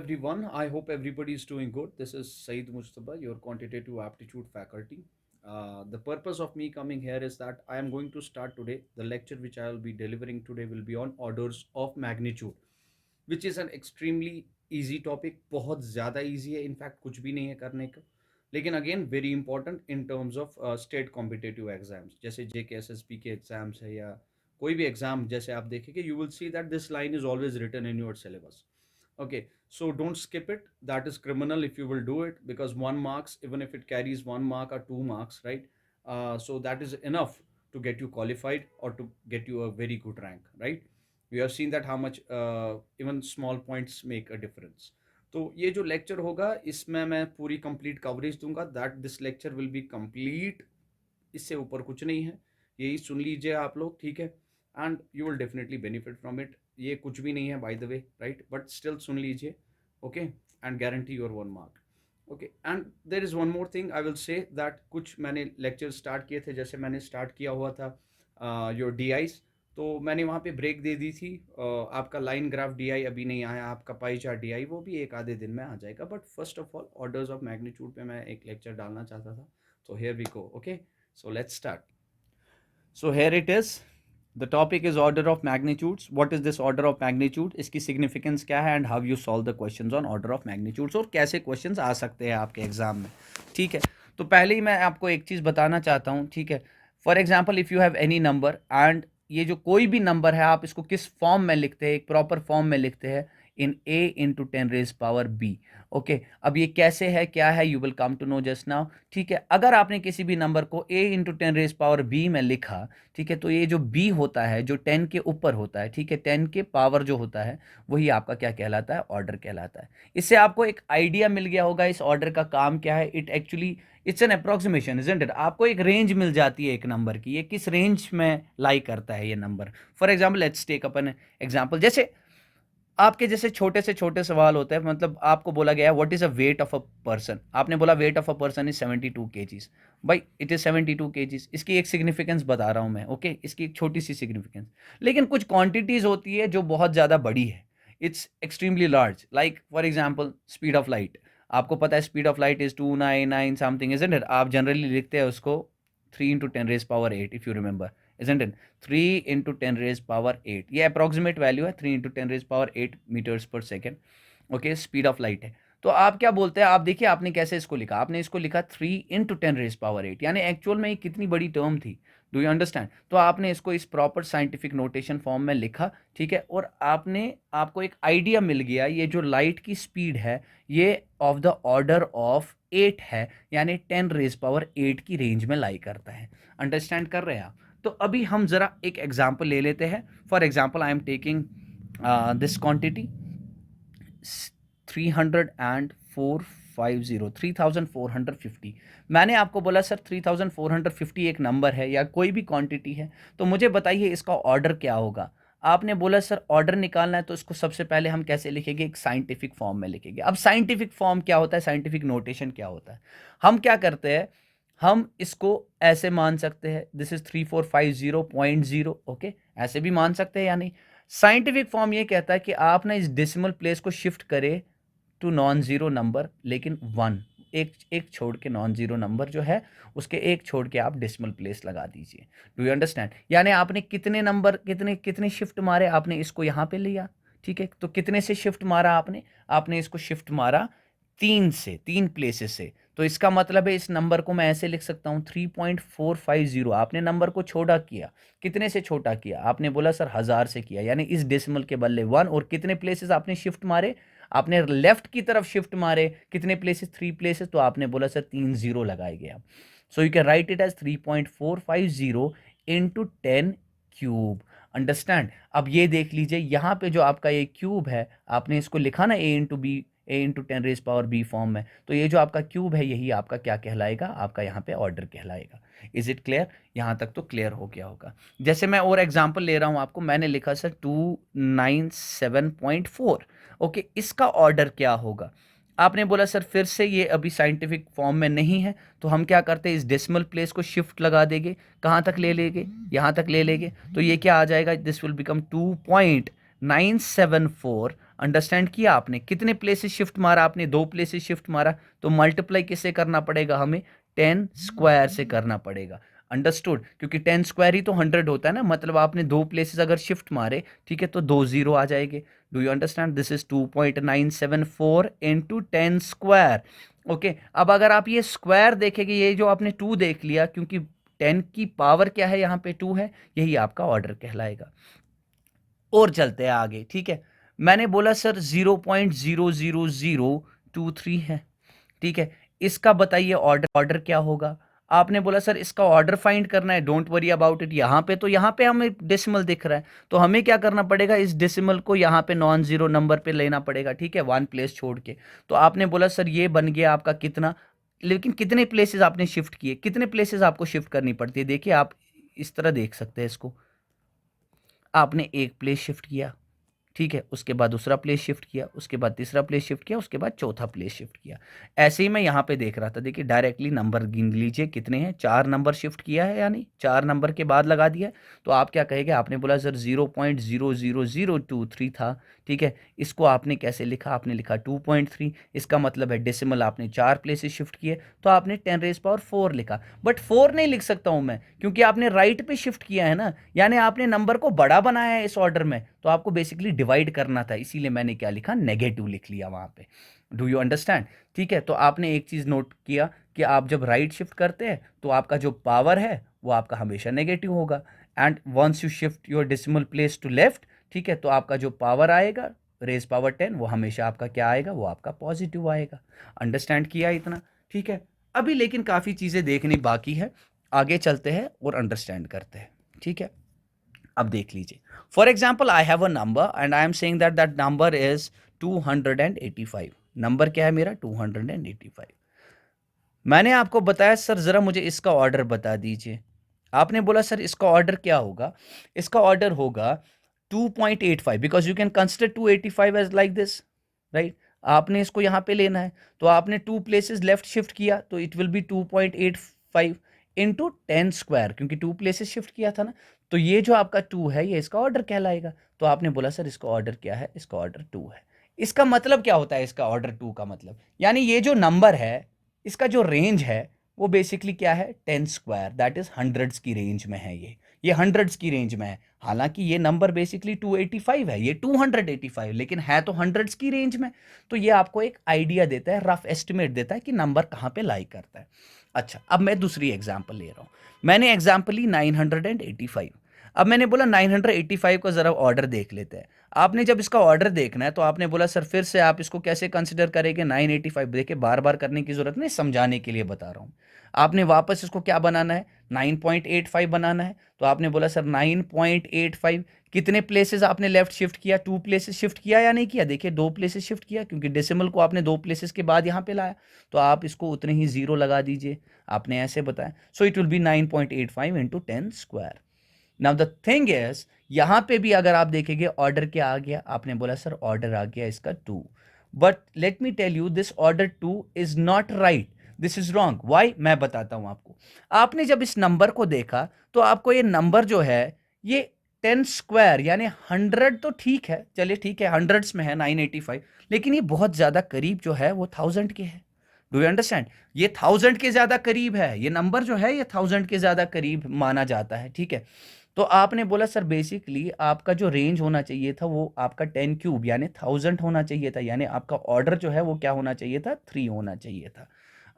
everyone. I hope everybody is doing good. This is Saeed Mustafa, your quantitative aptitude faculty. The purpose of me coming here is that I am going to start today. The lecture which I will be delivering today will be on orders of magnitude, which is an extremely easy topic. बहुत ज़्यादा easy है, in fact कुछ भी नहीं है करने का. लेकिन again very important in terms of state competitive exams, जैसे JKSSP के exams है या कोई भी exam जैसे आप देखेंगे, you will see that this line is always written in your syllabus. Okay, so don't skip it. That is criminal if you will do it, because 1 marks, even if it carries 1 mark or 2 marks, right? So that is enough to get you qualified or to get you a very good rank, right? We have seen that how much even small points make a difference. तो ये जो lecture होगा इसमें मैं पूरी complete coverage दूंगा. That this lecture will be complete. इससे ऊपर कुछ नहीं है. यही सुन लीजिए आप लोग, ठीक है? And you will definitely benefit from it. ये कुछ भी नहीं है by the way, right? But still सुन लीजिए, okay? And guarantee your 1 mark. Okay, and there is one more thing I will say that कुछ मैंने लेक्चर स्टार्ट किए थे. जैसे मैंने स्टार्ट किया हुआ था योर DIs, तो मैंने वहाँ पे ब्रेक दे दी थी. आपका लाइन ग्राफ DI अभी नहीं आया, आपका पाई चार्ट DI वो भी एक आधे दिन में आ जाएगा. But first of all orders of magnitude पे मैं एक लेक्चर डालना चाहता था. तो here we go. Okay, so let's start. So here it is. The topic is order of magnitudes. What is this order of magnitude? इसकी significance क्या है and how you solve the questions on order of magnitudes, और कैसे questions आ सकते हैं आपके exam में. ठीक है, तो पहले ही मैं आपको एक चीज़ बताना चाहता हूँ. ठीक है, for example if you have any number, and ये जो कोई भी नंबर है आप इसको किस फॉर्म में लिखते हैं, एक प्रॉपर फॉर्म में लिखते हैं, इन a इंटू 10⁻⁵. ओके, अब ये कैसे है, क्या है, you will come to know just now. ठीक है, अगर आपने किसी भी नंबर को a इंटू 10⁻⁵ में लिखा, ठीक है, तो ये जो b होता है जो 10 के ऊपर होता है, ठीक है, 10 के पावर जो होता है वही आपका क्या कहलाता है, ऑर्डर कहलाता है. इससे आपको एक आइडिया मिल गया होगा इस ऑर्डर का काम क्या है. It's an approximation, isn't it? आपको एक रेंज मिल जाती है एक नंबर की, ये किस रेंज में लाई करता है ये number. For example let's take up an example. जैसे आपके जैसे छोटे से छोटे सवाल होते हैं, मतलब आपको बोला गया है what is a weight of a person. आपने बोला weight of a person is 72 kgs. भाई इट इज 72 kgs. इसकी एक सिग्निफिकेंस बता रहा हूं मैं, ओके? इसकी एक छोटी सी सिग्निफिकेंस. लेकिन कुछ क्वांटिटीज होती है जो बहुत ज्यादा बड़ी है, it's extremely large. Like for example speed of light. आपको पता है speed of light is 299 something, isn't it? आप जनरली लिखते हैं उसको 3 into 10⁸ if you remember, isn't it? 3 into 10⁸8. ये अप्रोक्सीमेट वैल्यू है, 3 into 10⁸8 मीटर्स पर second. Okay, speed of light है. तो आप क्या बोलते हैं, आप देखिए आपने कैसे इसको लिखा. आपने इसको लिखा 3 into 10⁸8, यानी एक्चुअल में ये कितनी बड़ी टर्म थी. Do you understand? तो आपने इसको इस प्रॉपर साइंटिफिक नोटेशन फॉर्म में लिखा, ठीक है, और आपको एक आइडिया मिल गया ये जो लाइट की स्पीड है ये ऑफ द ऑर्डर ऑफ 8 है, यानी 10⁸8 की रेंज में लाई करता है. अंडरस्टैंड कर रहे हैं आप? तो अभी हम जरा एक एग्जाम्पल ले लेते हैं. For example I am taking this quantity 3450. मैंने आपको बोला सर 3450 एक नंबर है या कोई भी क्वांटिटी है, तो मुझे बताइए इसका ऑर्डर क्या होगा. आपने बोला सर ऑर्डर निकालना है, तो इसको सबसे पहले हम कैसे लिखेंगे, एक साइंटिफिक फॉर्म में लिखेंगे. अब साइंटिफिक फॉर्म क्या होता है, साइंटिफिक नोटेशन क्या होता है, हम क्या करते हैं, हम इसको ऐसे मान सकते हैं, दिस इज 3450.0. ओके, ऐसे भी मान सकते हैं या नहीं. साइंटिफिक फॉर्म ये कहता है कि आप ना इस डेसिमल प्लेस को शिफ्ट करें टू नॉन जीरो नंबर, लेकिन 1 एक छोड़ के, नॉन जीरो नंबर जो है उसके एक छोड़ के आप डेसिमल प्लेस लगा दीजिए. Do you understand? यानी आपने कितने नंबर, कितने शिफ्ट मारे, आपने इसको यहां पे लिया, ठीक है, तो कितने से शिफ्ट मारा आपने इसको शिफ्ट मारा 3 प्लेसेस से. तो इसका मतलब है इस नंबर को मैं ऐसे लिख सकता हूं 3.450. आपने नंबर को छोटा किया, कितने से छोटा किया, आपने बोला सर 1000 से किया, यानी इस डेसिमल के बदले 1. और कितने प्लेसेस आपने शिफ्ट मारे, आपने लेफ्ट की तरफ शिफ्ट मारे, कितने प्लेसेस, 3 प्लेसेस, तो आपने बोला सर 3 0 लगाए गए. So you can write it as 3.450 into 10 cube. Understand? अब ये देख लीजिए यहाँ पे जो आपका ये क्यूब है, आपने इसको लिखा ना a इंटू 10⁻⁵ फॉर्म में, तो ये जो आपका क्यूब है यही आपका क्या कहलाएगा, आपका यहाँ पे ऑर्डर कहलाएगा. Is it clear? यहाँ तक तो क्लियर हो गया होगा. जैसे मैं और एग्जांपल ले रहा हूँ आपको, मैंने लिखा सर 297.4. ओके, इसका ऑर्डर क्या होगा. आपने बोला सर फिर से ये अभी साइंटिफिक फॉर्म में नहीं है, तो हम क्या करते हैं, इस डेसिमल प्लेस को शिफ्ट लगा देंगे, कहाँ तक ले लेंगे, यहाँ तक ले लेंगे, तो ये क्या आ जाएगा, दिस विल बिकम 2.974. अंडरस्टैंड किया आपने? कितने प्लेसेस शिफ्ट मारा आपने? 2 प्लेसेस शिफ्ट मारा, तो मल्टीप्लाई किससे करना पड़ेगा हमें? 10 स्क्वायर से करना पड़ेगा। अंडरस्टूड? क्योंकि 10 स्क्वायर ही तो 100 होता है ना, मतलब आपने 2 प्लेसेस अगर शिफ्ट मारे, ठीक है, तो 2 जीरो आ जाएंगे। Do you understand? This is 2.974 into 10 square. Okay, अब अगर आप ये स्क्वायर देखेंगे, ये जो आपने 2 देख लिया, क्योंकि 10 की पावर क्या है यहाँ पे? 2 है, यही आपका ऑर्डर कहलाएगा। और चलते हैं आगे, ठीक है। मैंने बोला सर 0.00023 है, ठीक है। इसका बताइए ऑर्डर, ऑर्डर क्या होगा? आपने बोला सर इसका ऑर्डर फाइंड करना है, डोंट वरी अबाउट इट। यहाँ पे हमें डेसिमल दिख रहा है, तो हमें क्या करना पड़ेगा? इस डेसिमल को यहाँ पे नॉन जीरो नंबर पे लेना पड़ेगा, ठीक है, 1 प्लेस छोड़ के। तो आपने बोला सर ये बन गया आपका कितना, लेकिन कितने प्लेसेस आपने शिफ्ट किए? कितने प्लेसेस आपको शिफ्ट करनी पड़ती है? देखिए आप इस तरह देख सकते हैं इसको। आपने एक प्लेस शिफ्ट किया, ठीक है, उसके बाद दूसरा प्लेस शिफ्ट किया, उसके बाद तीसरा प्लेस शिफ्ट किया, उसके बाद चौथा प्लेस शिफ्ट किया। ऐसे ही मैं यहाँ पे देख रहा था, देखिए डायरेक्टली नंबर गिन लीजिए कितने हैं। 4 नंबर शिफ्ट किया है, यानी 4 नंबर के बाद लगा दिया है। तो आप क्या कहेंगे? आपने बोला सर 0.00023 था, ठीक है। इसको आपने कैसे लिखा? आपने लिखा 2.3। इसका मतलब है डेसिमल आपने 4 प्लेसेस शिफ्ट किए, तो आपने 10⁻4 लिखा। बट 4 नहीं लिख सकता हूँ मैं, क्योंकि आपने राइट पे शिफ्ट किया है ना, यानी आपने नंबर को बड़ा बनाया है इस ऑर्डर में, तो आपको बेसिकली डिवाइड करना था, इसीलिए मैंने क्या लिखा? नेगेटिव लिख लिया वहां पे। Do you understand? ठीक है, तो आपने एक चीज नोट किया कि आप जब राइट शिफ्ट करते हैं तो आपका जो पावर है वो आपका हमेशा नेगेटिव होगा, and once you shift your decimal place to left, ठीक है, तो आपका जो पावर आएगा रेज पावर 10 वो हमेशा आपका क्या आएगा? वो आपका पॉजिटिव आएगा। अंडरस्टैंड किया इतना? ठीक है। अभी लेकिन काफ़ी चीज़ें देखनी बाकी है, आगे चलते हैं और अंडरस्टैंड करते हैं, ठीक है। अब देख लीजिए, for example I have a number and I am saying that that number is 285। Number क्या है मेरा? 285। मैंने आपको बताया सर जरा मुझे इसका ऑर्डर बता दीजिए। आपने बोला सर इसका ऑर्डर क्या होगा? इसका ऑर्डर होगा 2.85, because you can consider 285 as like this, right. आपने इसको यहां पे लेना है, तो आपने 2 प्लेसेस लेफ्ट शिफ्ट किया, तो it will B 2.85 into 10 square, क्योंकि 2 प्लेसेस शिफ्ट किया था ना। तो ये जो आपका 2 है ये इसका ऑर्डर कहलाएगा। तो आपने बोला सर इसका ऑर्डर क्या है? इसका ऑर्डर 2 है। इसका मतलब क्या होता है? इसका ऑर्डर 2 का मतलब, यानी ये जो नंबर है इसका जो रेंज है वो बेसिकली क्या है? 10 स्क्वायर, दैट इज हंड्रेड्स की रेंज में है। ये हंड्रेड्स की रेंज में है। हालांकि ये नंबर बेसिकली 285 है, ये 285, लेकिन है तो हंड्रेड्स की रेंज में। तो ये आपको एक आइडिया देता है, रफ एस्टिमेट देता है कि नंबर कहाँ पे लाई करता है। अच्छा, अब मैं दूसरी एग्जांपल ले रहा हूँ। मैंने एग्जांपल ली 985। अब मैंने बोला 985 का जरा ऑर्डर देख लेते हैं। आपने जब इसका ऑर्डर देखना है तो आपने बोला सर फिर से आप इसको कैसे कंसिडर करेंगे? 985, देखिए बार बार करने की जरूरत नहीं, समझाने के लिए बता रहा हूँ। आपने वापस इसको क्या बनाना है? 9.85 बनाना है। तो आपने बोला सर 9.85, कितने प्लेसेस आपने लेफ्ट शिफ्ट किया? 2 प्लेसेस शिफ्ट किया या नहीं किया? देखिए 2 प्लेसेस शिफ्ट किया, क्योंकि डेसिमल को आपने 2 प्लेसेस के बाद यहाँ पे लाया, तो आप इसको उतने ही जीरो लगा दीजिए। आपने ऐसे बताया, सो it will B 9.85 into 10 square. Now the thing is, यहां पे भी अगर आप देखेंगे ऑर्डर क्या आ गया? आपने बोला सर ऑर्डर आ गया इसका 2, but let me tell you this order 2 is not right, this is wrong. Why? मैं बताता हूं आपको। आपने जब इस नंबर को देखा तो आपको ये नंबर जो है ये 10 स्क्वायर यानी 100 तो ठीक है, चलिए ठीक है, हंड्रेड्स में है 985, लेकिन ये बहुत ज्यादा करीब जो है वो 1000 के है। Do you understand? ये 1000 के ज्यादा करीब है, ये नंबर जो है ये 1000 के ज्यादा करीब माना जाता है, ठीक है। तो आपने बोला सर बेसिकली आपका जो रेंज होना चाहिए था वो आपका 10 क्यूब यानी 1000 होना चाहिए था, यानी आपका ऑर्डर जो है वो क्या होना चाहिए था? 3 होना चाहिए था।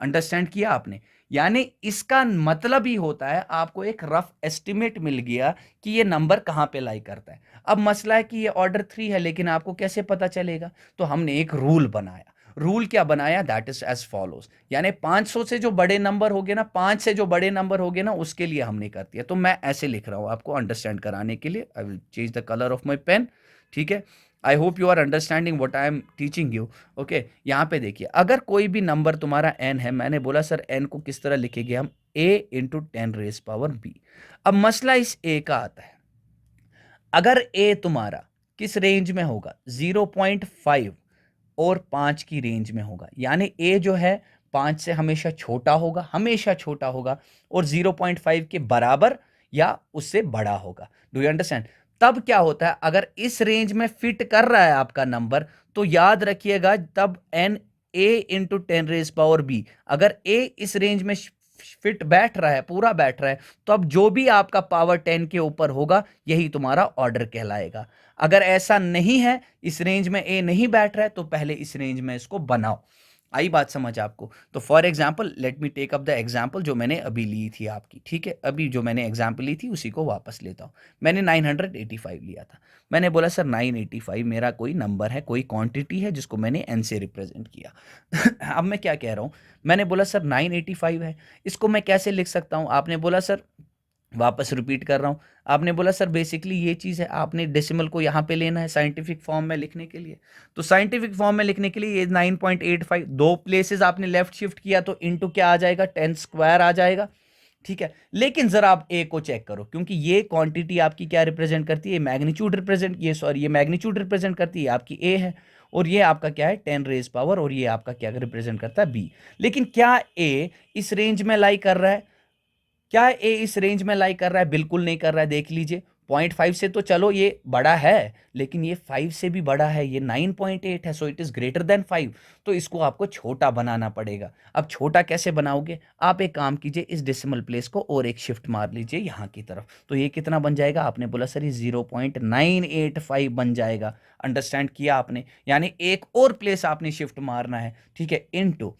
अंडरस्टैंड किया आपने? यानी इसका मतलब ही होता है आपको एक रफ एस्टिमेट मिल गया कि ये नंबर कहां पे लाई करता है। अब मसला है कि ये ऑर्डर 3 है, लेकिन आपको कैसे पता चलेगा? तो हमने एक रूल बनाया। रूल क्या बनाया? दैट इज एज फॉलोज, यानी 500 से जो बड़े नंबर हो गए ना, 5 से जो बड़े नंबर हो गए ना, उसके लिए हमने कर दिया। तो मैं ऐसे लिख रहा हूं आपको अंडरस्टैंड कराने के लिए। I will change the colour of my pen, ठीक है। I hope you are understanding what I am teaching you. Okay, यहां पे देखिए, अगर कोई भी नंबर तुम्हारा n है, मैंने बोला सर n को किस तरह लिखेंगे हम? a into 10⁻b। अब मसला इस a का आता है, अगर a तुम्हारा किस रेंज में होगा? 0.5 और 5 की रेंज में होगा, यानी a जो है 5 से हमेशा छोटा होगा, हमेशा छोटा होगा, और 0.5 के बराबर या उससे बड़ा होगा। Do you understand? तब क्या होता है, अगर इस रेंज में फिट कर रहा है आपका नंबर, तो याद रखिएगा तब एन ए इंटू 10⁻⁻b, अगर ए इस रेंज में फिट बैठ रहा है, पूरा बैठ रहा है, तो अब जो भी आपका पावर 10 के ऊपर होगा यही तुम्हारा ऑर्डर कहलाएगा। अगर ऐसा नहीं है, इस रेंज में ए नहीं बैठ रहा है, तो पहले इस रेंज में इसको बनाओ। आई बात समझ आपको? तो for example let me take up the example जो मैंने अभी ली थी आपकी, ठीक है, अभी जो मैंने एग्जाम्पल ली थी उसी को वापस लेता हूँ। मैंने 985 लिया था। मैंने बोला सर 985 मेरा कोई नंबर है, कोई क्वांटिटी है जिसको मैंने एन से रिप्रेजेंट किया। अब मैं क्या कह रहा हूँ, मैंने बोला सर 985 है, इसको मैं कैसे लिख सकता हूँ? आपने बोला सर, वापस रिपीट कर रहा हूँ, आपने बोला सर बेसिकली ये चीज़ है, आपने डेसिमल को यहाँ पे लेना है साइंटिफिक फॉर्म में लिखने के लिए। तो साइंटिफिक फॉर्म में लिखने के लिए ये 9.85, दो प्लेसेस आपने लेफ्ट शिफ्ट किया तो इनटू क्या आ जाएगा, 10 स्क्वायर आ जाएगा, ठीक है। लेकिन जरा आप ए को चेक करो, क्योंकि ये क्वांटिटी आपकी क्या रिप्रेजेंट करती है, मैग्नीट्यूड रिप्रेजेंट, ये सॉरी ये मैग्नीट्यूड रिप्रेजेंट करती है, आपकी ए है, और ये आपका क्या है 10⁻⁻, और ये आपका क्या रिप्रेजेंट करता है बी। लेकिन क्या ए इस रेंज में लाई कर रहा है? क्या ए इस रेंज में लाई कर रहा है? बिल्कुल नहीं कर रहा है। देख लीजिए 0.5 से तो चलो ये बड़ा है, लेकिन ये 5 से भी बड़ा है, ये 9.8 है, सो इट इज ग्रेटर देन 5। तो इसको आपको छोटा बनाना पड़ेगा। अब छोटा कैसे बनाओगे? आप एक काम कीजिए, इस डेसिमल प्लेस को और एक शिफ्ट मार लीजिए यहाँ की तरफ, तो ये कितना बन जाएगा? आपने बोला सर ये 0.985 बन जाएगा। अंडरस्टैंड किया आपने? यानी एक और प्लेस आपने शिफ्ट मारना है, ठीक है, इनटू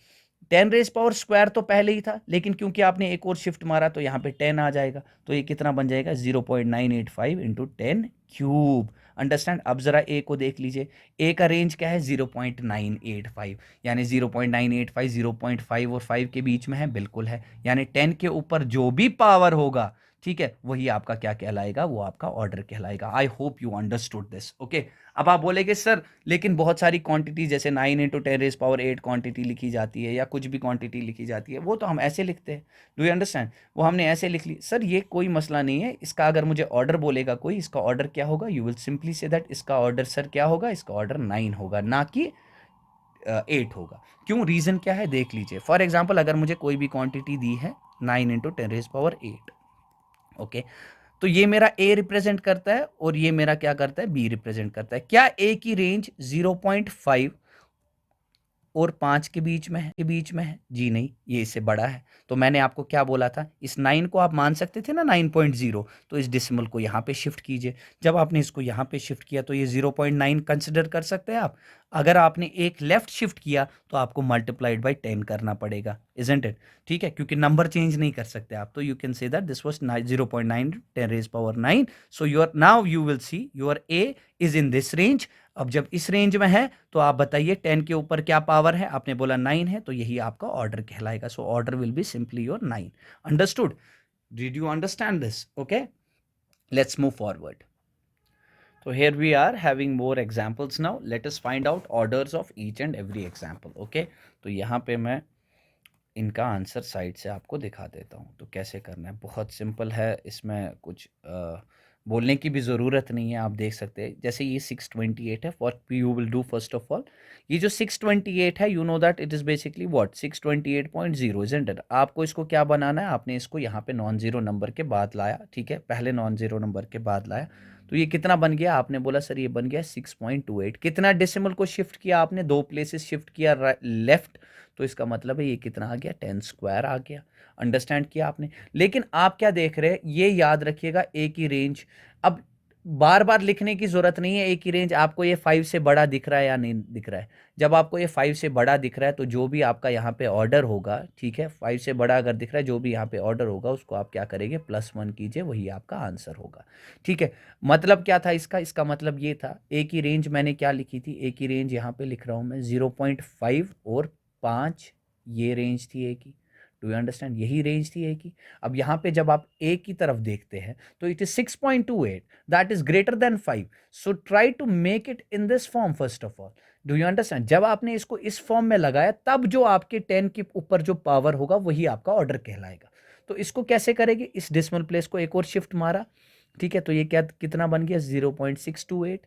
10⁻² तो पहले ही था, लेकिन क्योंकि आपने एक और शिफ्ट मारा तो यहाँ पे 10 आ जाएगा, तो ये कितना बन जाएगा 0.985 इंटू 10⁻⁻। अंडरस्टैंड? अब जरा ए को देख लीजिए, ए का रेंज क्या है 0.985, यानी 0.985 0.5 और 5 के बीच में है, बिल्कुल है, यानी 10 के ऊपर जो भी पावर होगा, ठीक है, वही आपका क्या कहलाएगा, वो आपका ऑर्डर कहलाएगा। आई hope you understood this, okay. अब आप बोलेगे सर लेकिन बहुत सारी क्वांटिटी जैसे 9 × 10⁸ क्वांटिटी लिखी जाती है, या कुछ भी क्वांटिटी लिखी जाती है, वो तो हम ऐसे लिखते हैं, डू यू अंडरस्टैंड? वो हमने ऐसे लिख ली। सर ये कोई मसला नहीं है, इसका अगर मुझे ऑर्डर बोलेगा कोई, इसका ऑर्डर क्या होगा, you will simply say that इसका ऑर्डर सर क्या होगा, इसका ऑर्डर 9 होगा, ना कि 8 होगा। क्यों? रीज़न क्या है देख लीजिए। फॉर एग्जाम्पल अगर मुझे कोई भी क्वांटिटी दी है 9 × 10⁸, ओके, तो ये मेरा ए रिप्रेजेंट करता है और ये मेरा क्या करता है, बी रिप्रेजेंट करता है। क्या ए की रेंज 0.5 और 5 के बीच में है, जी नहीं, ये इससे बड़ा है। तो मैंने आपको क्या बोला था, इस 9 को आप मान सकते थे ना 9.0, तो इस डिसिमल को यहाँ पे शिफ्ट कीजिए। जब आपने इसको यहाँ पे शिफ्ट किया तो ये 0.9 कंसिडर कर सकते हैं आप। अगर आपने एक लेफ्ट शिफ्ट किया तो आपको मल्टीप्लाइड बाई 10 करना पड़ेगा, इजंट इट? ठीक है, क्योंकि नंबर चेंज नहीं कर सकते आप। तो you can say that this was 0.9 10⁻⁹ so your now you will see your A is in this range. अब जब इस रेंज में है तो आप बताइए 10 के ऊपर क्या पावर है, आपने बोला 9 है, तो यही आपका ऑर्डर कहलाएगा। So order will be simply your 9। Understood? Did you understand this? Okay, let's move forward. So here we are having more examples now. Let us find out orders of each and every example. Okay, तो यहाँ पे मैं इनका answer side से आपको दिखा देता हूँ। तो कैसे करना है, बहुत सिंपल है, इसमें कुछ बोलने की भी ज़रूरत नहीं है। आप देख सकते हैं जैसे ये 628 है, what you will do first of all, ये जो 628 है, you know that it is basically what 628.0, isn't it? आपको इसको क्या बनाना है, आपने इसको यहाँ पे नॉन ज़ीरो नंबर के बाद लाया, ठीक है, पहले नॉन ज़ीरो नंबर के बाद लाया, तो ये कितना बन गया? आपने बोला सर ये बन गया 6.28। कितना डेसिमल को शिफ्ट किया आपने? दो प्लेसेस शिफ्ट किया लेफ्ट, तो इसका मतलब है ये कितना आ गया, 10² आ गया। अंडरस्टैंड किया आपने? लेकिन आप क्या देख रहे हैं, ये याद रखिएगा ए की रेंज, अब बार बार लिखने की जरूरत नहीं है। ए की रेंज आपको ये 5 से बड़ा दिख रहा है या नहीं दिख रहा है? जब आपको ये 5 से बड़ा दिख रहा है तो जो भी आपका यहाँ पे ऑर्डर होगा, ठीक है, 5 से बड़ा अगर दिख रहा है, जो भी यहाँ पे ऑर्डर होगा उसको आप क्या करेंगे, +1 कीजिए, वही आपका आंसर होगा। ठीक है, मतलब क्या था इसका? इसका मतलब ये था, ए की रेंज मैंने क्या लिखी थी, ए की रेंज यहाँ पे लिख रहा हूँ मैं 0.5 और 5, ये रेंज थी ए की। Do you understand? यही रेंज थी ए की। अब यहाँ पे जब आप ए की तरफ देखते हैं तो it is 6.28, that is greater than 5, so try to make it in this form first of all. Do you understand? जब आपने इसको इस फॉर्म में लगाया तब जो आपके 10 के ऊपर जो पावर होगा वही आपका ऑर्डर कहलाएगा। तो इसको कैसे करेंगे, इस डेसिमल प्लेस को एक और शिफ्ट मारा, ठीक है, तो ये क्या कितना बन गया 0.628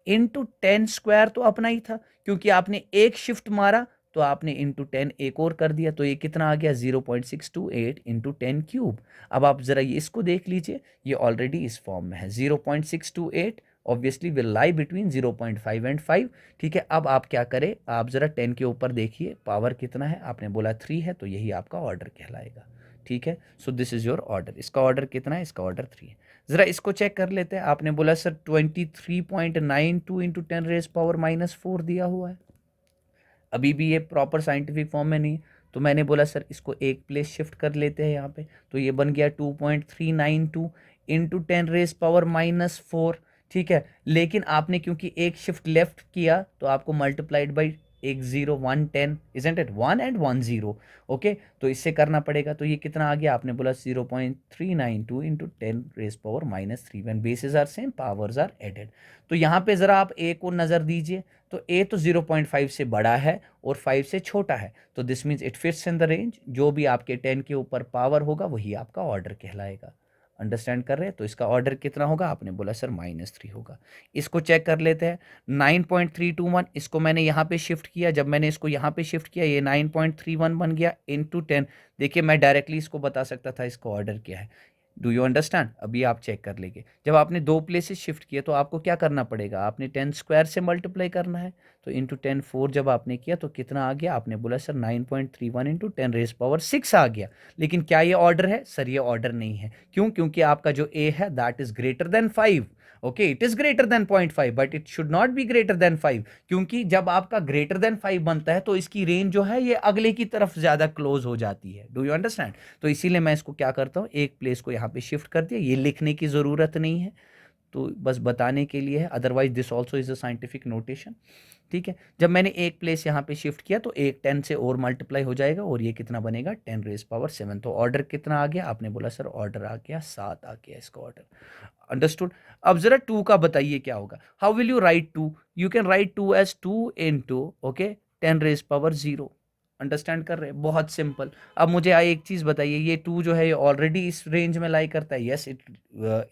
इंटू 10² तो अपना ही था, क्योंकि आपने एक शिफ्ट मारा तो आपने इंटू 10 एक और कर दिया, तो ये कितना आ गया 0.628 इंटू 10 क्यूब। अब आप ज़रा ये इसको देख लीजिए, ये ऑलरेडी इस फॉर्म में है 0.628 obviously will lie between 0.5 and 5। ठीक है, अब आप क्या करें, आप ज़रा 10 के ऊपर देखिए पावर कितना है, आपने बोला 3 है, तो यही आपका ऑर्डर कहलाएगा। ठीक है, so this is your order. इसका ऑर्डर कितना है, इसका ऑर्डर 3 है। ज़रा इसको चेक कर लेते हैं, आपने बोला सर 23.92 इंटू 10 रेज पावर -4 दिया हुआ है, अभी भी ये प्रॉपर साइंटिफिक फॉर्म में नहीं। तो मैंने बोला सर इसको एक प्लेस शिफ्ट कर लेते हैं यहाँ पे, तो ये बन गया 2.392 इंटू 10 रेज पावर -4। ठीक है, लेकिन आपने क्योंकि एक शिफ्ट लेफ्ट किया तो आपको मल्टीप्लाइड बाई एक 0 1 10 इजंट इट 1 एंड 1 0। ओके, तो इससे करना पड़ेगा, तो ये कितना आ गया, आपने बोला 0.392 into 10 raise power -3 when bases are same powers are added. तो यहाँ पे ज़रा आप ए को नज़र दीजिए, तो ए तो 0.5 से बड़ा है और 5 से छोटा है, तो this means it fits in the range. जो भी आपके 10 के ऊपर पावर होगा वही आपका ऑर्डर कहलाएगा। अंडरस्टैंड कर रहे हैं, तो इसका ऑर्डर कितना होगा, आपने बोला सर -3 होगा। इसको चेक कर लेते हैं, 9.321 इसको मैंने यहाँ पे शिफ्ट किया, जब मैंने इसको यहाँ पे शिफ्ट किया ये 9.31 बन गया इंटू 10। देखिए मैं डायरेक्टली इसको बता सकता था इसका ऑर्डर क्या है। डू यू अंडरस्टैंड, अभी आप चेक कर लेंगे, जब आपने दो प्लेसेस शिफ्ट किए तो आपको क्या करना पड़ेगा, आपने 10 स्क्वायर से मल्टीप्लाई करना है, तो इंटू 10 4 जब आपने किया तो कितना आ गया, आपने बोला सर 9.31 इंटू 10 रेज पावर 6 आ गया। लेकिन क्या ये ऑर्डर है, सर ये ऑर्डर नहीं है। क्यों, क्योंकि आपका जो ए है that is greater than 5। Okay, it is greater then 0.5 but it should not be greater than 5, क्योंकि जब आपका ग्रेटर देन 5 बनता है तो इसकी रेंज जो है ये अगले की तरफ ज्यादा क्लोज हो जाती है। डू यू अंडरस्टैंड, तो इसीलिए मैं इसको क्या करता हूँ, एक प्लेस को यहाँ पे शिफ्ट कर दिया, ये लिखने की ज़रूरत नहीं है, तो बस बताने के लिए है, otherwise this also is a scientific notation. ठीक है, जब मैंने एक प्लेस यहाँ पे शिफ्ट किया तो एक 10 से और मल्टीप्लाई हो जाएगा और ये कितना बनेगा 10 रेज पावर 7। तो ऑर्डर कितना आ गया, आपने बोला सर ऑर्डर आ गया 7 आ गया इसका ऑर्डर। अंडरस्टूड। अब जरा 2 का बताइए क्या होगा, how will you write 2, you can write 2 as 2 into okay 10 raise power 0। Understand कर रहे हैं, बहुत सिंपल। अब मुझे एक चीज बताइए, ये 2 जो है ये ऑलरेडी इस रेंज में लाई करता है, yes it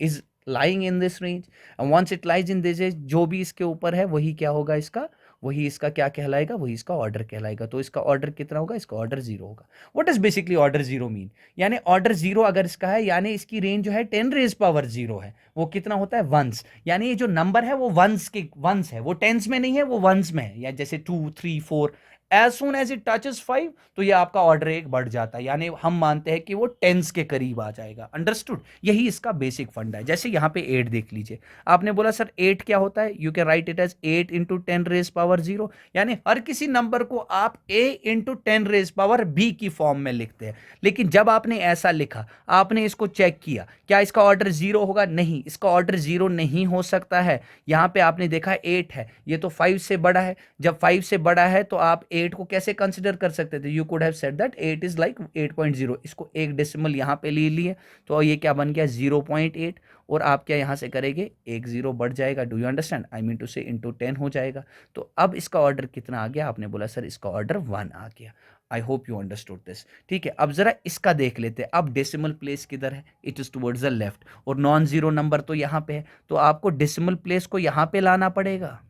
is lying in this range, and once it lies in this, जो भी इसके ऊपर है वही क्या होगा, इसका वही इसका क्या कहलाएगा, वही इसका ऑर्डर कहलाएगा। तो इसका ऑर्डर कितना होगा, इसका ऑर्डर 0 होगा। What is basically order 0 mean, यानी ऑर्डर 0 अगर इसका है यानी इसकी रेंज जो है 10 रेज पावर 0 है, वो कितना होता है वंस, यानी ये जो नंबर है वो वंस के वंस है, वो टेंस में नहीं है, वो वंस में है। या जैसे 2 3 4 as soon as it touches 5 तो ये आपका ऑर्डर 1 बढ़ जाता है, यानी हम मानते हैं कि वो टेंस के करीब आ जाएगा। अंडरस्टूड, यही इसका बेसिक फंडा है। जैसे यहाँ पे 8 देख लीजिए, आपने बोला सर 8 क्या होता है, you can write it as 8 into 10 raise power 0, यानी हर किसी नंबर को आप a into 10 raise power b की फॉर्म में लिखते हैं। लेकिन जब आपने ऐसा लिखा, आपने इसको चेक किया, क्या इसका ऑर्डर 0 होगा, नहीं, इसका ऑर्डर 0 नहीं हो सकता है। यहाँ पे आपने देखा 8 है, ये तो 5 से बड़ा है, जब 5 से बड़ा है तो आप 8 को कैसे कंसिडर कर सकते थे, you could have said that 8 is like 8.0, इसको एक डेसिमल यहाँ पे ले लिए तो ये क्या बन गया 0.8, और आप क्या यहाँ से करेंगे, एक 0 बढ़ जाएगा। Do you understand, I mean two से इंटू 10 हो जाएगा। तो अब इसका ऑर्डर कितना आ गया, आपने बोला सर इसका ऑर्डर 1 आ गया। आई होप यू अंडरस्टूड दिस। ठीक है, अब जरा इसका देख लेते हैं, अब डेसिमल प्लेस किधर है, it is towards the left, और नॉन जीरो नंबर तो यहाँ पे है, तो आपको डेसिमल प्लेस को यहाँ पे लाना पड़ेगा।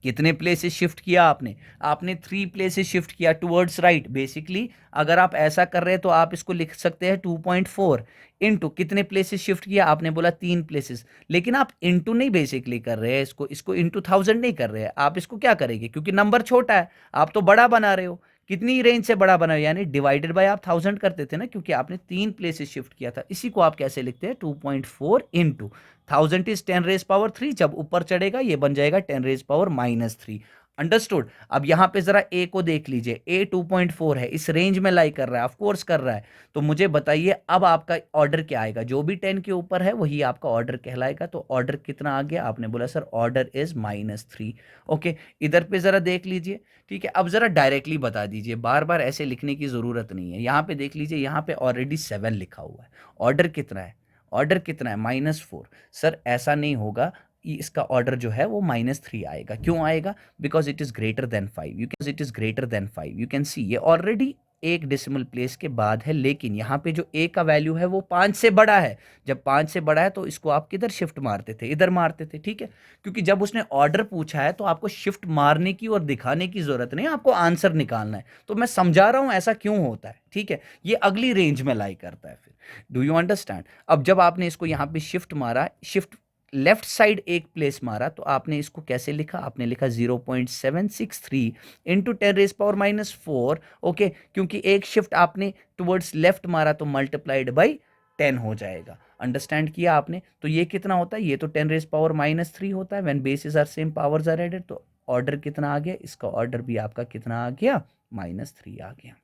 कितने प्लेसेस शिफ्ट किया आपने, आपने 3 प्लेसेस शिफ्ट किया टुवर्ड्स राइट। बेसिकली अगर आप ऐसा कर रहे हैं तो आप इसको लिख सकते हैं 2.4 इंटू कितने प्लेसेस शिफ्ट किया, आपने बोला 3 प्लेसेस, लेकिन आप इंटू नहीं बेसिकली कर रहे हैं, इसको इंटू 1000 नहीं कर रहे हैं, आप इसको क्या करेंगे, क्योंकि नंबर छोटा है, आप तो बड़ा बना रहे हो, कितनी रेंज से बड़ा बना, यानी डिवाइडेड बाय आप 1000 करते थे ना, क्योंकि आपने 3 प्लेसेस शिफ्ट किया था। इसी को आप कैसे लिखते हैं, 2.4 इंटू 1000 इज 10 रेज पावर 3, जब ऊपर चढ़ेगा ये बन जाएगा 10 रेज पावर -3। अंडरस्टूड। अब यहां पे जरा ए को देख लीजिए, ए 2.4 है, इस रेंज में लाई कर रहा है, ऑफ कोर्स कर रहा है। तो मुझे बताइए अब आपका ऑर्डर क्या आएगा, जो भी 10 के ऊपर है वही आपका ऑर्डर कहलाएगा। तो ऑर्डर कितना आ गया, आपने बोला सर ऑर्डर इज -3। ओके, इधर पे जरा देख लीजिए। ठीक है, अब जरा डायरेक्टली बता दीजिए, बार बार ऐसे लिखने की जरूरत नहीं है। यहाँ पे देख लीजिए, यहाँ पे ऑलरेडी 7 लिखा हुआ है, ऑर्डर कितना है, ऑर्डर कितना है -4। सर ऐसा नहीं होगा, इसका ऑर्डर जो है वो -3 आएगा। क्यों आएगा, because it is greater than 5, it is greater than 5, you can see ये ऑलरेडी एक डेसिमल प्लेस के बाद है, लेकिन यहाँ पे जो ए का वैल्यू है वो 5 से बड़ा है। जब 5 से बड़ा है तो इसको आप किधर शिफ्ट मारते थे, इधर मारते थे, ठीक है। क्योंकि जब उसने ऑर्डर पूछा है तो आपको शिफ्ट मारने की और दिखाने की जरूरत नहीं, आपको आंसर निकालना है। तो मैं समझा रहा हूं ऐसा क्यों होता है, ठीक है। ये अगली रेंज में लाई करता है फिर। Do you understand? अब जब आपने इसको यहाँ पे शिफ्ट मारा, शिफ्ट लेफ्ट साइड एक प्लेस मारा, तो आपने इसको कैसे लिखा? आपने लिखा 0.763 इंटू 10⁻⁻⁴, ओके। क्योंकि एक शिफ्ट आपने टुवर्ड्स लेफ्ट मारा तो मल्टीप्लाइड बाई 10 हो जाएगा। अंडरस्टैंड किया आपने? तो ये कितना होता है? ये तो 10⁻³ होता है। When bases are same powers are added, तो ऑर्डर कितना आ गया? इसका ऑर्डर भी आपका कितना आ गया? -3 आ गया।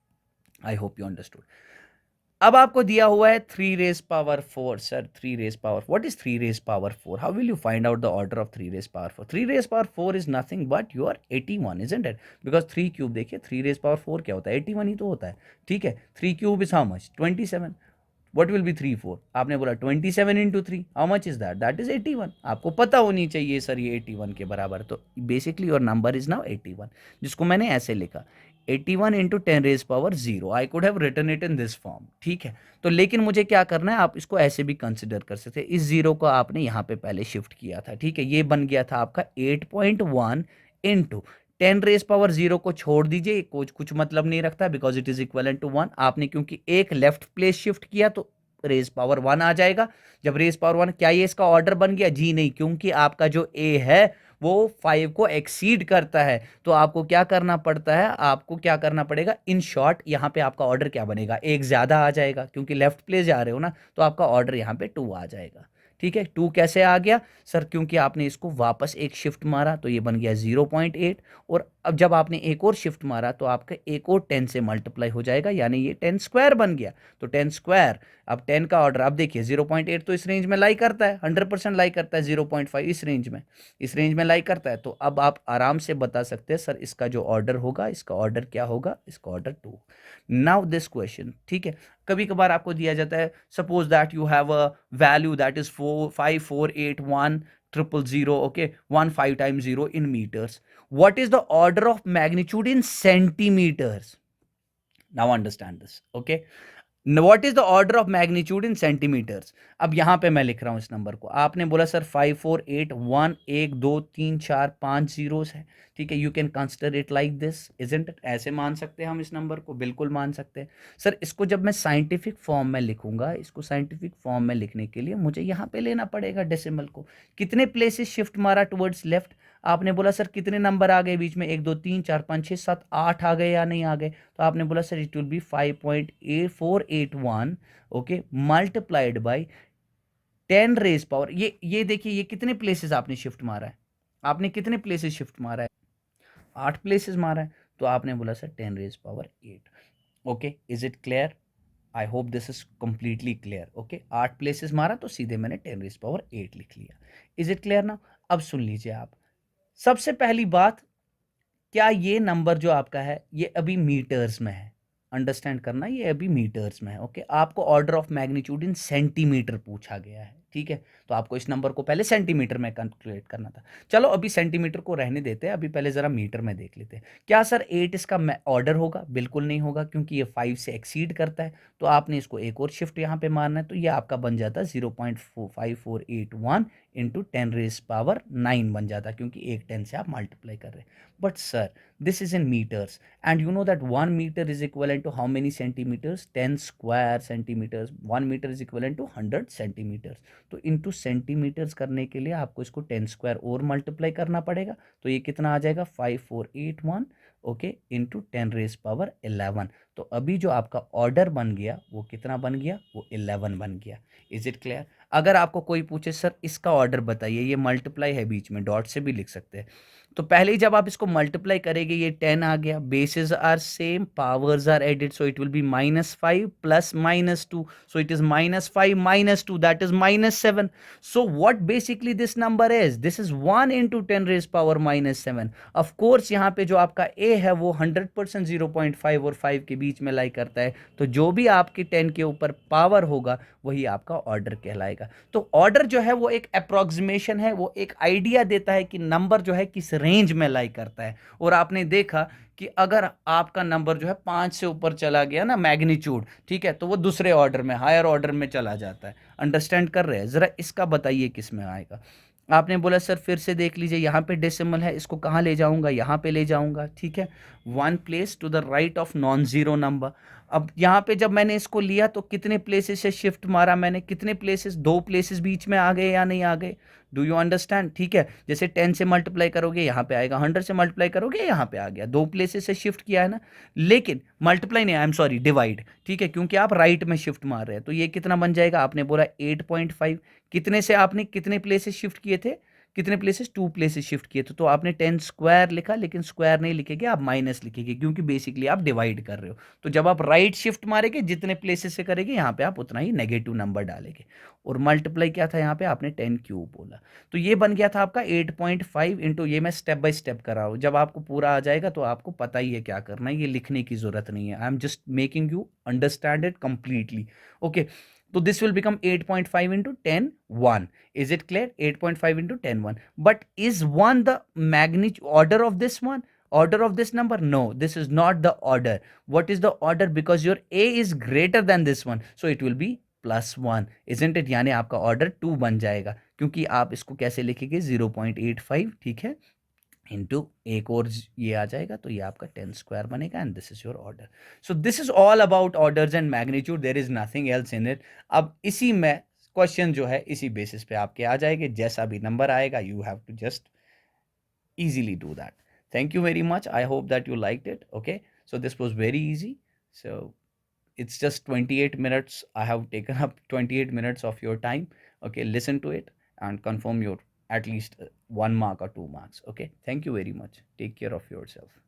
आई होप यू अंडरस्टूड। अब आपको दिया हुआ है 3⁻⁴। Sir 3⁻⁴, what is 3⁻⁴? How will you find out the order of 3⁻⁴? 3⁻⁴ is nothing but your 81, isn't it? Because 3 cube, देखिए 3⁻⁴ क्या होता है? 81 ही तो होता है, ठीक है। 3 cube is how much? 27। What will be 3 4? आपने बोला 27 into 3, how much is that? That is 81। आपको पता होनी चाहिए सर ये 81 के बराबर। तो basically your number is now 81, जिसको मैंने ऐसे लिखा 81 into 10⁻�0। I could have written it in this form, ठीक है। तो लेकिन मुझे क्या करना है, आप इसको ऐसे भी कंसिडर कर सकते हैं। इस जीरो को आपने यहाँ पे पहले शिफ्ट किया था, ठीक है। ये बन गया था आपका 8.1 इंटू 10⁻�0 को छोड़ दीजिए, कुछ मतलब नहीं रखता, because it is equal to 1। आपने क्योंकि एक लेफ्ट प्लेस शिफ्ट किया तो रेज पावर 1 आ जाएगा। जब रेज पावर 1, क्या ये इसका ऑर्डर बन गया? जी नहीं, क्योंकि आपका जो ए है वो 5 को एक्सीड करता है। तो आपको क्या करना पड़ता है? आपको क्या करना पड़ेगा? इन शॉर्ट यहाँ पे आपका ऑर्डर क्या बनेगा? एक ज्यादा आ जाएगा, क्योंकि लेफ्ट प्लेस जा रहे हो ना, तो आपका ऑर्डर यहाँ पे 2 आ जाएगा, ठीक है। 2 कैसे आ गया सर? क्योंकि आपने इसको वापस एक शिफ्ट मारा तो ये बन गया 0.8, और अब जब आपने एक और शिफ्ट मारा तो आपका एक और 10 से मल्टीप्लाई हो जाएगा, यानी ये 10 स्क्वायर बन गया। तो 10 स्क्वायर, अब 10 का ऑर्डर, अब देखिए 0.8 तो इस रेंज में लाई करता है, 100% लाई करता है। 0.5 इस रेंज में लाई करता है। तो अब आप आराम से बता सकते हैं सर इसका जो ऑर्डर होगा, इसका ऑर्डर क्या होगा? इसका ऑर्डर 2। नाउ दिस क्वेश्चन, ठीक है, कभी कभार आपको दिया जाता है, suppose that you have a value that is 4548100, okay, 15 times 0 in meters. What is the order of magnitude in centimeters? Now understand this, okay. What is the order of magnitude in centimetres? अब यहां पे मैं लिख रहा हूं इस number को। आपने बोला सर 548 1 2 3 4 5 जीरोस है, ठीक है। You can consider it like this, isn't it? ऐसे मान सकते हैं हम इस नंबर को, बिल्कुल मान सकते हैं। सर इसको जब मैं साइंटिफिक फॉर्म में लिखूंगा, इसको साइंटिफिक फॉर्म में लिखने के लिए मुझे यहां पे लेना पड़ेगा डेसिमल को। कितने प्लेसेस शिफ्ट मारा टुवर्ड्स लेफ्ट? आपने बोला सर कितने नंबर आ गए बीच में? 1 2 3 4 5 6 7 8 आ गए या नहीं आ गए? तो आपने बोला sir it will be 5.481, okay, multiplied by 10 raise power. ये देखिए, ये कितने प्लेसेस आपने शिफ्ट मारा है? आपने कितने प्लेसेस शिफ्ट मारा है? 8 प्लेसेस मारा है। तो आपने बोला sir 10 raise power 8, okay. Is it clear? I hope this is completely clear, okay. 8 places मारा तो सीधे मैंने 10 रेज पावर 8 लिख लिया। इज इट क्लियर ना? अब सुन लीजिए आप, सबसे पहली बात, क्या ये नंबर जो आपका है ये अभी मीटर्स में है? अंडरस्टैंड करना, ये अभी मीटर्स में है, ओके। आपको order of magnitude in centimetre पूछा गया है, ठीक है। तो आपको इस नंबर को पहले सेंटीमीटर में कैलकुलेट करना था। चलो अभी सेंटीमीटर को रहने देते हैं, अभी पहले जरा मीटर में देख लेते हैं। क्या सर 8 इसका ऑर्डर होगा? बिल्कुल नहीं होगा, क्योंकि ये 5 से एक्सीड करता है। तो आपने इसको एक और शिफ्ट यहाँ पे मारना है, तो ये आपका बन जाता है 0.5481 इंटू 10⁻⁹ बन जाता, क्योंकि एक 10 से आप मल्टीप्लाई कर रहे हैं। But sir this is in meters, and you know that 1 meter is equivalent to how many centimeters? 10 square centimeters. 1 meter is equivalent to 100 centimeters. तो into centimeters करने के लिए आपको इसको 10 square और मल्टीप्लाई करना पड़ेगा। तो ये कितना आ जाएगा? 5481, ओके, इंटू 10⁻11। तो अभी जो आपका ऑर्डर बन गया वो कितना बन गया? वो 11 बन गया। Is it clear? अगर आपको कोई पूछे सर इसका ऑर्डर बताइए, ये मल्टीप्लाई है बीच में, डॉट से भी लिख सकते हैं। तो पहले ही जब आप इसको मल्टीप्लाई करेंगे ये 10 आ गया, bases are same, powers are added, so it will be -5 plus -2, so it is -5 -2, that is -7। So what basically this number is? This is 1 into 10⁻⁻7। Of course यहाँ पे जो आपका ए है वो 100% 0.5 और 5 के बीच में लाई करता है। तो जो भी आपके 10 के ऊपर पावर होगा वही आपका ऑर्डर कहलाएगा। तो ऑर्डर जो है वो एक अप्रोक्सीमेशन है, वो एक आइडिया देता है कि नंबर जो है किस रेंज में लाई करता है। और आपने देखा कि अगर आपका नंबर जो है 5 से ऊपर चला गया ना मैग्नीट्यूड, ठीक है, तो वो दूसरे ऑर्डर में, हायर ऑर्डर में चला जाता है। अंडरस्टैंड कर रहे हैं? ज़रा इसका बताइए किस में आएगा। आपने बोला सर फिर से देख लीजिए, यहाँ पे डेसिमल है, इसको कहाँ ले जाऊंगा, यहाँ पे ले जाऊंगा, ठीक है, one place to the right of non zero number. अब यहाँ पे जब मैंने इसको लिया तो कितने प्लेसेस से शिफ्ट मारा मैंने, कितने प्लेसेस, दो प्लेसेस बीच में आ गए या नहीं आ गए? Do you understand? ठीक है, जैसे 10 से मल्टीप्लाई करोगे यहाँ पे आएगा, 100 से मल्टीप्लाई करोगे यहाँ पे आ गया, दो प्लेसेस से शिफ्ट किया है ना। लेकिन मल्टीप्लाई नहीं, आई एम सॉरी, डिवाइड, ठीक है, क्योंकि आप राइट में शिफ्ट मार रहे हैं। तो ये कितना बन जाएगा? आपने बोला 8.5, कितने से आपने कितने प्लेसेस शिफ्ट किए थे, कितने प्लेसेस, टू प्लेसेस शिफ्ट किए थे। तो आपने 10 स्क्वायर लिखा, लेकिन स्क्वायर नहीं लिखेंगे आप, माइनस लिखेंगे, क्योंकि बेसिकली आप डिवाइड कर रहे हो। तो जब आप राइट शिफ्ट मारेंगे जितने प्लेसेस से करेंगे, यहाँ पे आप उतना ही नेगेटिव नंबर डालेंगे। और मल्टीप्लाई क्या था यहाँ पे, आपने 10 क्यूब बोला। तो ये बन गया था आपका 8.5 इंटू, ये मैं स्टेप बाय स्टेप कर रहा हूँ, जब आपको पूरा आ जाएगा तो आपको पता ही है क्या करना है, ये लिखने की जरूरत नहीं है। I am just making you understand it completely. Okay, तो this will become 8.5 into 10 1. Is it clear? 8.5 into 10 1. But is 1 the magnitude order of this one, order of this number? No, this is not the order. What is the order? Because your a is greater than this one, so it will be +1, isn't it? यानी आपका order 2 बन जाएगा, क्योंकि आप इसको कैसे लिखेंगे, 0.85, ठीक है, इंटू एक और ये आ जाएगा, तो ये आपका 10 स्क्वायर बनेगा, and this is your order. So this is all about orders and magnitude, there is nothing else in it. अब इसी में क्वेश्चन जो है इसी बेसिस पे आपके आ जाएंगे, जैसा भी नंबर आएगा you have to just easily do that. Thank you very much. I hope that you liked it. Okay, so this was very easy. So it's just 28 minutes. I have taken up 28 minutes of your time. Okay, listen to it and confirm your at least 1 mark or 2 marks. Okay, thank you very much. Take care of yourself.